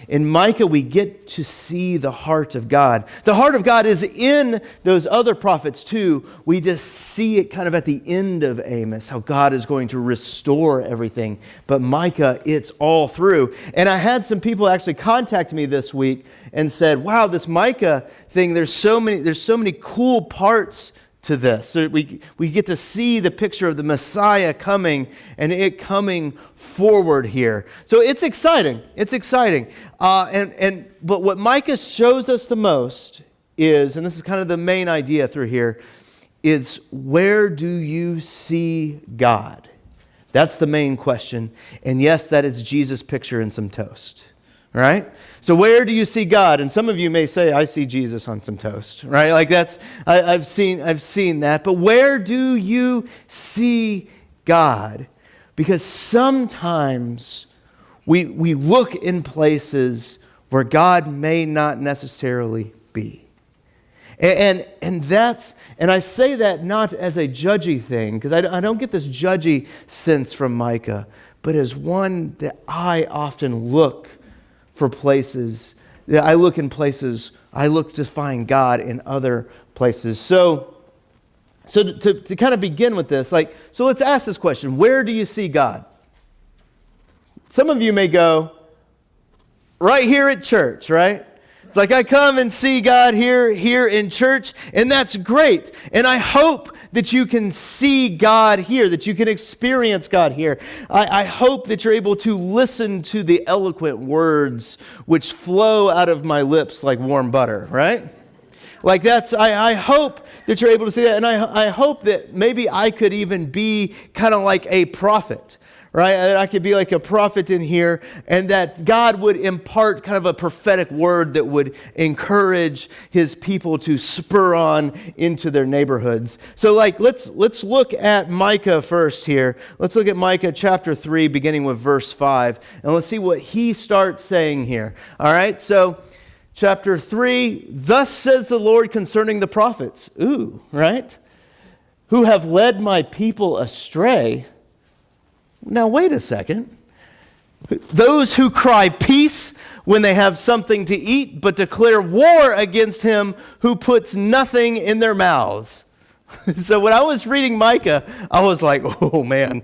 In Micah, we get to see the heart of God. The heart of God is in those other prophets too. We just see it kind of at the end of Amos, how God is going to restore everything. But Micah, it's all through. And I had some people actually contact me this week and said, wow, this Micah thing, there's so many cool parts to this. So we get to see the picture of the Messiah coming and it coming forward here. So it's exciting. It's exciting. But what Micah shows us the most is, and this is kind of the main idea through here, is where do you see God? That's the main question. And yes, that is Jesus' picture in some toast. Right? So where do you see God? And some of you may say, I see Jesus on some toast. Right? Like I've seen that. But where do you see God? Because sometimes we look in places where God may not necessarily be. And I say that not as a judgy thing, because I don't get this judgy sense from Micah, but as one that I often look for places. I look to find God in other places. So to kind of begin with this, so let's ask this question: where do you see God? Some of you may go, right here at church, right? It's like I come and see God here in church, and that's great. And I hope that you can see God here, that you can experience God here. I hope that you're able to listen to the eloquent words which flow out of my lips like warm butter, right? Like I hope that you're able to see that. And I hope that maybe I could even be kind of like a prophet. Right? That I could be like a prophet in here, and that God would impart kind of a prophetic word that would encourage his people to spur on into their neighborhoods. So let's look at Micah first here. Let's look at Micah chapter 3, beginning with verse 5, and let's see what he starts saying here. All right, so chapter 3, thus says the Lord concerning the prophets. Ooh, right? Who have led my people astray. Now, wait a second. Those who cry peace when they have something to eat, but declare war against him who puts nothing in their mouths. So when I was reading Micah, I was like, oh man,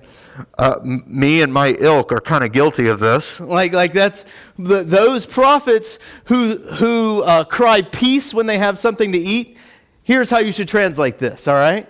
me and my ilk are kind of guilty of this. Like that's those prophets who cry peace when they have something to eat. Here's how you should translate this, all right?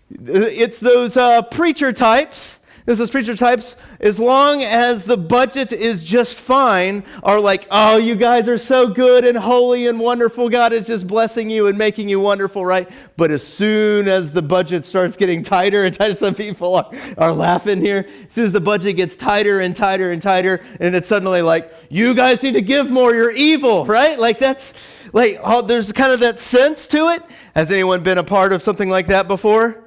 It's those preacher types. Those preacher types, as long as the budget is just fine, are like, oh, you guys are so good and holy and wonderful. God is just blessing you and making you wonderful, right? But as soon as the budget starts getting tighter and tighter, some people are laughing here. As soon as the budget gets tighter and tighter and tighter, and it's suddenly like, you guys need to give more, you're evil, right? Like that's, like, oh, there's kind of that sense to it. Has anyone been a part of something like that before?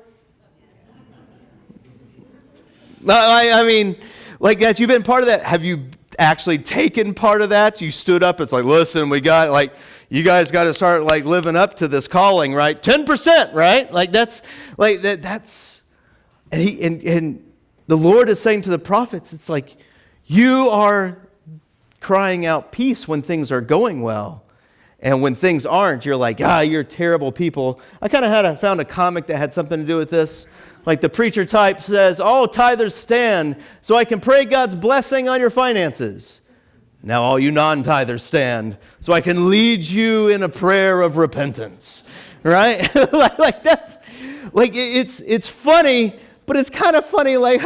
I mean, like that, you've been part of that. Have you actually taken part of that? You stood up, it's like, listen, you guys got to start like living up to this calling, right? 10%, right? Like that's, and the Lord is saying to the prophets, it's like, you are crying out peace when things are going well. And when things aren't, you're like, you're terrible people. I kind of found a comic that had something to do with this. Like the preacher type says, all tithers stand so I can pray God's blessing on your finances. Now all you non-tithers stand so I can lead you in a prayer of repentance. Right? like that's, like it's funny, but it's kind of funny, like,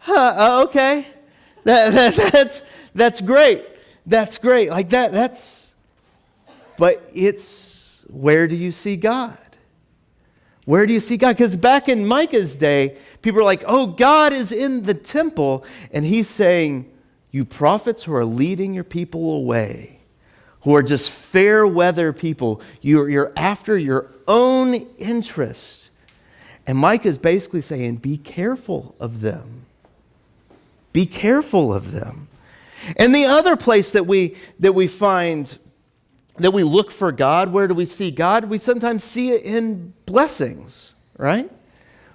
okay. That's great. That's great. Like but it's, where do you see God? Where do you see God? Because back in Micah's day, people are like, oh, God is in the temple. And he's saying, you prophets who are leading your people away, who are just fair weather people, you're after your own interest. And Micah's basically saying, be careful of them. Be careful of them. And the other place that we find that we look for God, where do we see God? We sometimes see it in blessings, right?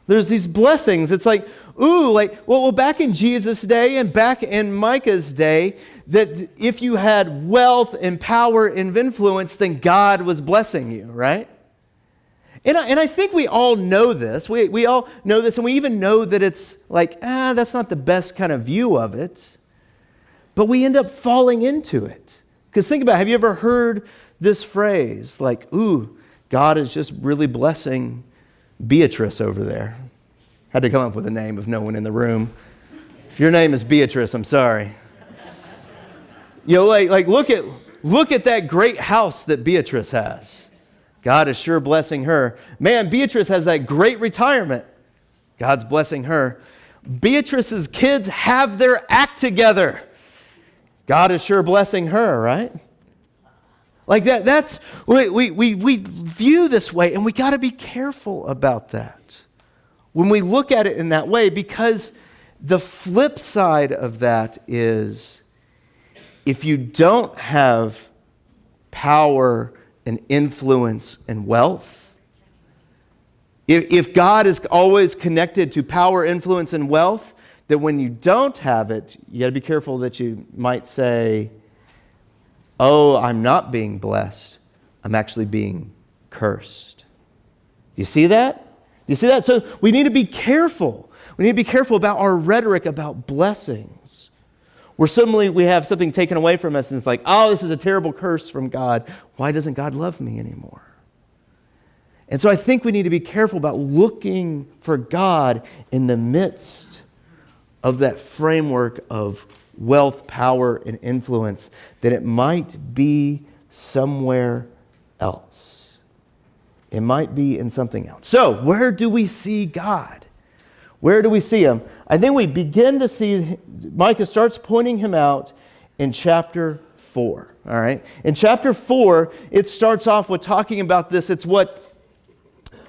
There's these blessings. It's like, ooh, like, well, back in Jesus' day and back in Micah's day, that if you had wealth and power and influence, then God was blessing you, right? And I think we all know this. We all know this, and we even know that it's like, that's not the best kind of view of it. But we end up falling into it. Because think about it, have you ever heard this phrase, like, ooh, God is just really blessing Beatrice over there? Had to come up with a name of no one in the room. If your name is Beatrice, I'm sorry. You know, like look at that great house that Beatrice has. God is sure blessing her. Man, Beatrice has that great retirement. God's blessing her. Beatrice's kids have their act together. God is sure blessing her, right? Like that's we view this way, and we got to be careful about that when we look at it in that way, because the flip side of that is, if you don't have power and influence and wealth, if God is always connected to power, influence, and wealth, that when you don't have it, you got to be careful that you might say, oh, I'm not being blessed. I'm actually being cursed. You see that? You see that? So we need to be careful. We need to be careful about our rhetoric about blessings. Where suddenly we have something taken away from us and it's like, oh, this is a terrible curse from God. Why doesn't God love me anymore? And so I think we need to be careful about looking for God in the midst of that framework of wealth, power, and influence, that it might be somewhere else. It might be in something else. So, where do we see God? Where do we see Him? I think we begin to see, Micah starts pointing Him out in chapter 4. All right? In chapter 4, it starts off with talking about this. It's what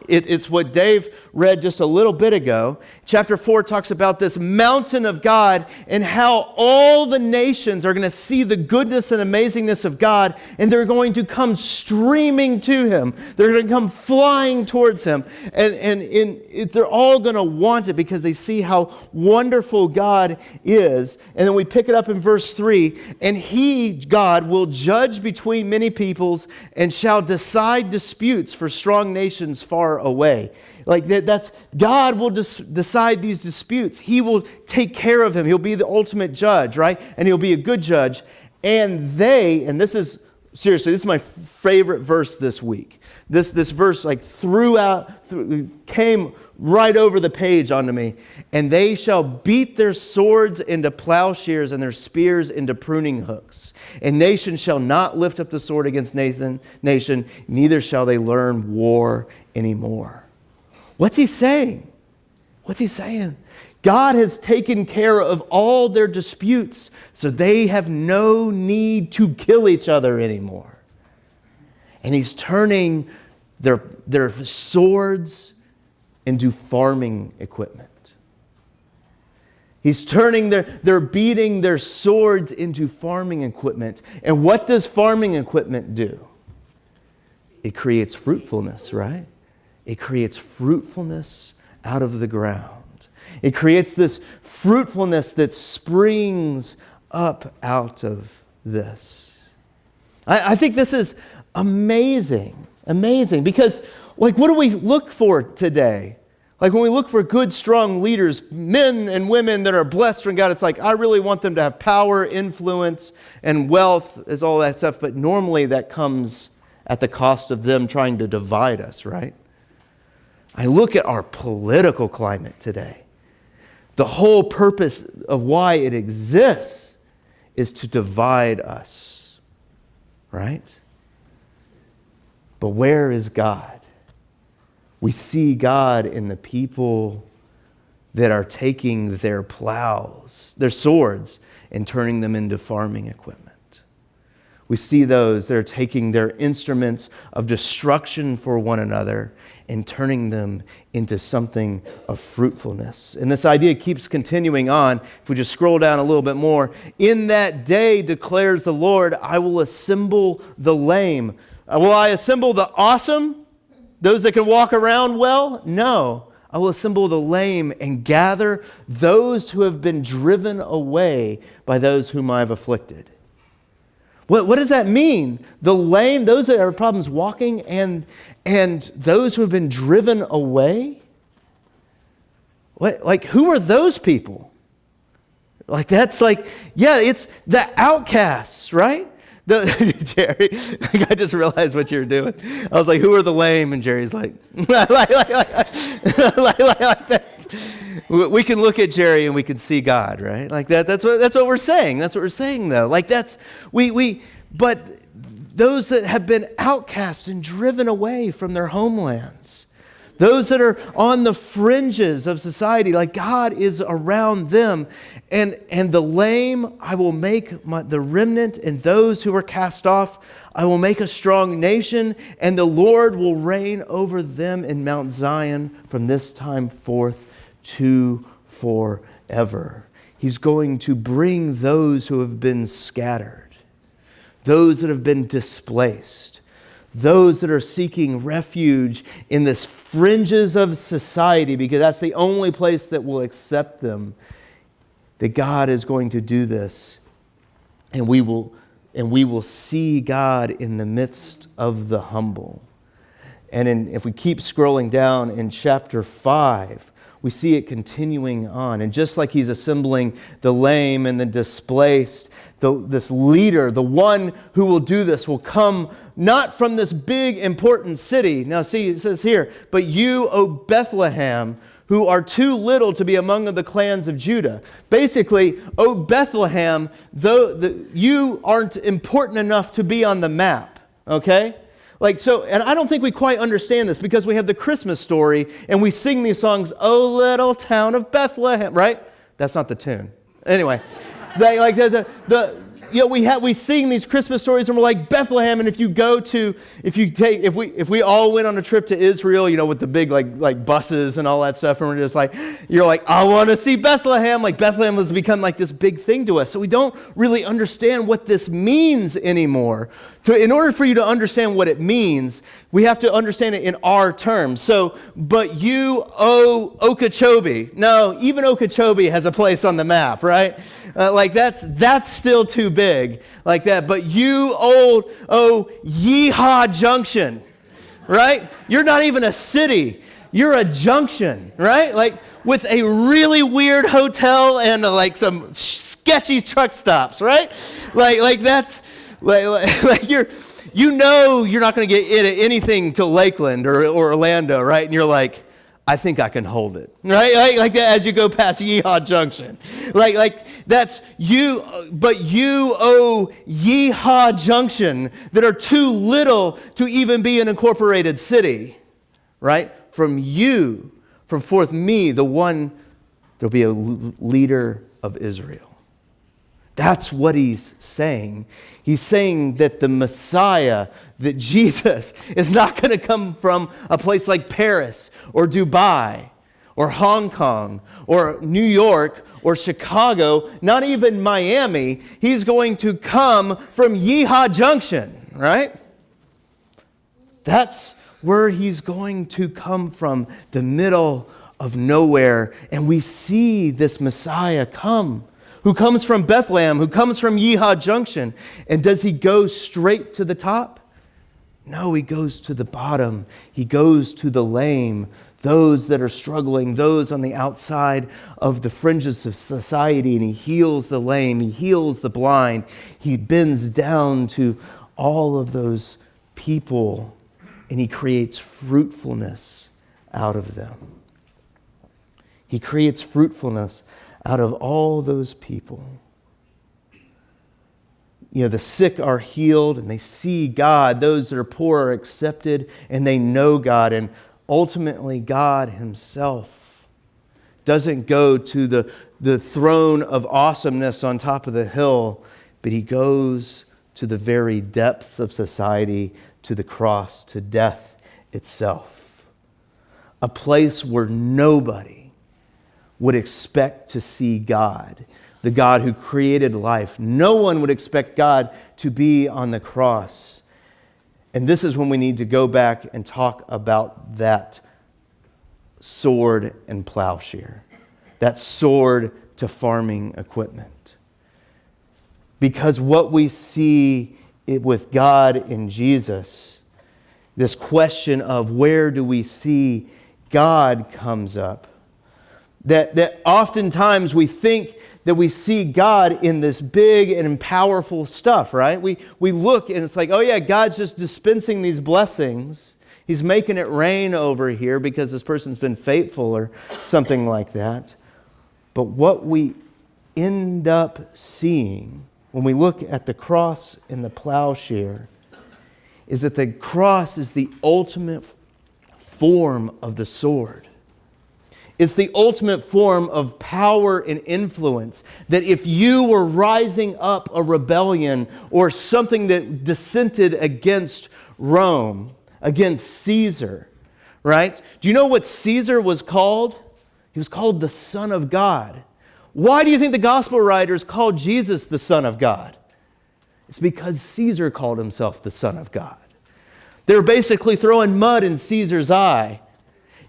Dave read just a little bit ago. Chapter 4 talks about this mountain of God and how all the nations are going to see the goodness and amazingness of God, and they're going to come streaming to Him. They're going to come flying towards Him. And they're all going to want it because they see how wonderful God is. And then we pick it up in verse 3. And He, God, will judge between many peoples and shall decide disputes for strong nations far away. Like that's God will decide these disputes. He will take care of them. He'll be the ultimate judge, right? And He'll be a good judge. And this is seriously, this is my favorite verse this week. This verse like came right over the page onto me. And they shall beat their swords into plowshares and their spears into pruning hooks. And nation shall not lift up the sword against nation, neither shall they learn war anymore. What's he saying? What's he saying? God has taken care of all their disputes, so they have no need to kill each other anymore. And He's turning their swords into farming equipment. He's turning they're beating their swords into farming equipment. And what does farming equipment do? It creates fruitfulness, right? It creates fruitfulness out of the ground. It creates this fruitfulness that springs up out of this. I think this is amazing, because like, what do we look for today? Like when we look for good, strong leaders, men and women that are blessed from God, it's like, I really want them to have power, influence, and wealth, is all that stuff. But normally that comes at the cost of them trying to divide us, right? I look at our political climate today. The whole purpose of why it exists is to divide us, right? But where is God? We see God in the people that are taking their plows, their swords, and turning them into farming equipment. We see those that are taking their instruments of destruction for one another and turning them into something of fruitfulness. And this idea keeps continuing on. If we just scroll down a little bit more. In that day, declares the Lord, I will assemble the lame. Will I assemble the awesome? Those that can walk around well? No. I will assemble the lame and gather those who have been driven away by those whom I have afflicted. What does that mean? The lame, those that have problems walking, and those who have been driven away? Like, who are those people? Like, that's like, yeah, it's the outcasts, right? Jerry, I just realized what you were doing. I was like, who are the lame? And Jerry's like, like that. We can look at Jerry and we can see God, right? Like that. That's what we're saying. That's what we're saying, though. Like that's but those that have been outcast and driven away from their homelands, those that are on the fringes of society, like God is around them. And the lame, I will make the remnant, and those who are cast off, I will make a strong nation, and the Lord will reign over them in Mount Zion from this time forth to forever. He's going to bring those who have been scattered, those that have been displaced, those that are seeking refuge in this fringes of society, because that's the only place that will accept them, that God is going to do this. And we will see God in the midst of the humble. And if we keep scrolling down in chapter 5, we see it continuing on. And just like he's assembling the lame and the displaced, this leader, the one who will do this, will come not from this big important city. Now see, it says here, but you, O Bethlehem, who are too little to be among the clans of Judah. Basically, O Bethlehem, you aren't important enough to be on the map, okay? Like so, and I don't think we quite understand this because we have the Christmas story and we sing these songs, "O little town of Bethlehem," right? That's not the tune. Anyway, we sing these Christmas stories and we're like Bethlehem. And if we all went on a trip to Israel, with the big like buses and all that stuff, and we're just like, you're like, I want to see Bethlehem. Like Bethlehem has become like this big thing to us. So we don't really understand what this means anymore. In order for you to understand what it means, we have to understand it in our terms. So, but you, O Okeechobee. No, even Okeechobee has a place on the map, right? That's still too big like that. But you, Yeehaw Junction, right? You're not even a city. You're a junction, right? Like with a really weird hotel and like some sketchy truck stops, right? Like that's... Like you're not going to get anything to Lakeland or Orlando, right? And you're like, I think I can hold it, right? Like that as you go past Yeehaw Junction, like that's you. But you, Yeehaw Junction, that are too little to even be an incorporated city, right? From forth me, the one, there'll be a leader of Israel. That's what he's saying. He's saying that the Messiah, that Jesus, is not going to come from a place like Paris or Dubai or Hong Kong or New York or Chicago, not even Miami. He's going to come from Yeehaw Junction, right? That's where he's going to come from, the middle of nowhere. And we see this Messiah come, who comes from Bethlehem, who comes from Yeehaw Junction. And does he go straight to the top? No, he goes to the bottom. He goes to the lame, those that are struggling, those on the outside of the fringes of society, and he heals the lame, he heals the blind. He bends down to all of those people, and he creates fruitfulness out of them. He creates fruitfulness out of all those people. The sick are healed and they see God. Those that are poor are accepted and they know God. And ultimately, God himself doesn't go to the throne of awesomeness on top of the hill, but he goes to the very depths of society, to the cross, to death itself. A place where nobody would expect to see God, the God who created life. No one would expect God to be on the cross. And this is when we need to go back and talk about that sword and plowshare, that sword to farming equipment. Because what we see with God in Jesus, this question of where do we see God comes up. That oftentimes we think that we see God in this big and powerful stuff, right? We look and it's like, oh yeah, God's just dispensing these blessings. He's making it rain over here because this person's been faithful or something like that. But what we end up seeing when we look at the cross and the plowshare is that the cross is the ultimate form of the sword. It's the ultimate form of power and influence. That if you were rising up a rebellion or something that dissented against Rome, against Caesar, right? Do you know what Caesar was called? He was called the Son of God. Why do you think the gospel writers called Jesus the Son of God? It's because Caesar called himself the Son of God. They were basically throwing mud in Caesar's eye.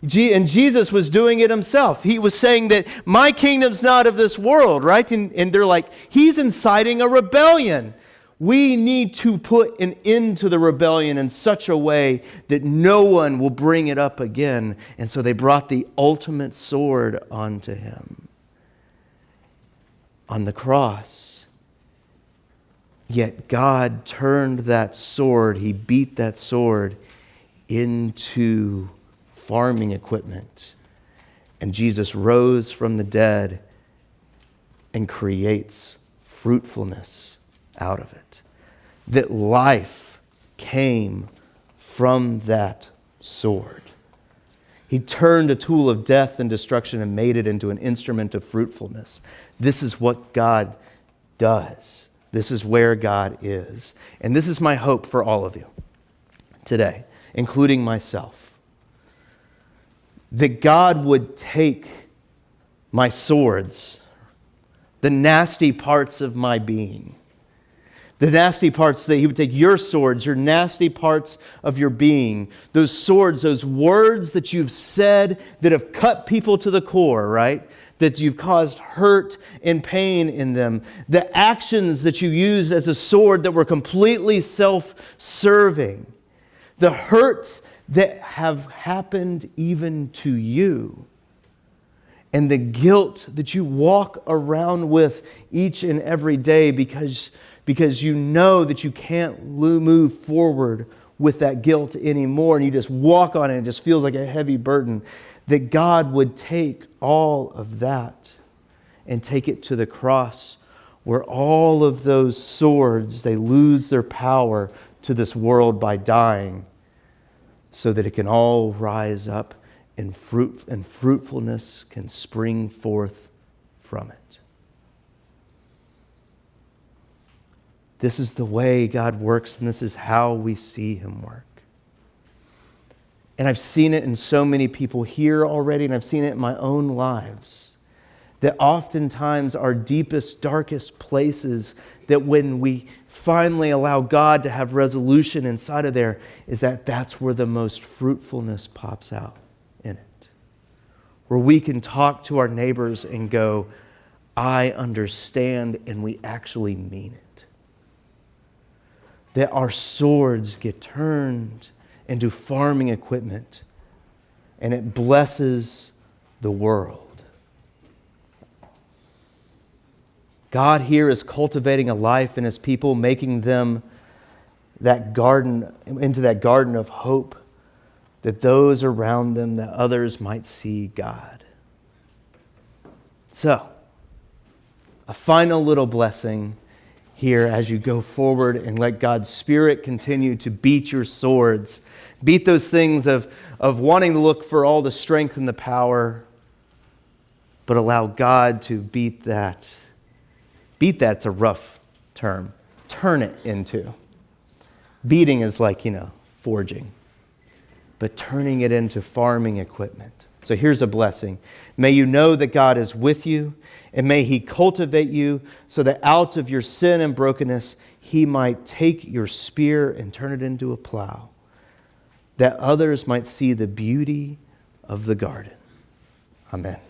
And Jesus was doing it himself. He was saying that my kingdom's not of this world, right? And they're like, he's inciting a rebellion. We need to put an end to the rebellion in such a way that no one will bring it up again. And so they brought the ultimate sword onto him on the cross. Yet God turned that sword, he beat that sword into farming equipment. And Jesus rose from the dead and creates fruitfulness out of it. That life came from that sword. He turned a tool of death and destruction and made it into an instrument of fruitfulness. This is what God does. This is where God is. And this is my hope for all of you today, including myself. That God would take my swords, the nasty parts of my being, the nasty parts, that he would take your swords, your nasty parts of your being, those swords, those words that you've said that have cut people to the core, right? That you've caused hurt and pain in them, the actions that you used as a sword that were completely self-serving, the hurts that have happened even to you, and the guilt that you walk around with each and every day because you know that you can't move forward with that guilt anymore, and you just walk on it and it just feels like a heavy burden. That God would take all of that and take it to the cross, where all of those swords, they lose their power to this world by dying, so that it can all rise up and fruitfulness can spring forth from it. This is the way God works, and this is how we see him work. And I've seen it in so many people here already, and I've seen it in my own lives, that oftentimes our deepest, darkest places, that when we finally allow God to have resolution inside of there, is that's where the most fruitfulness pops out in it. Where we can talk to our neighbors and go, I understand, and we actually mean it. That our swords get turned into farming equipment, and it blesses the world. God here is cultivating a life in his people, making them that garden, into that garden of hope, that those around them, that others might see God. So, a final little blessing here as you go forward and let God's Spirit continue to beat your swords. Beat those things of wanting to look for all the strength and the power, but allow God to beat that. Beat that's a rough term. Turn it into. Beating is like, forging. But turning it into farming equipment. So here's a blessing. May you know that God is with you, and may he cultivate you so that out of your sin and brokenness, he might take your spear and turn it into a plow, that others might see the beauty of the garden. Amen.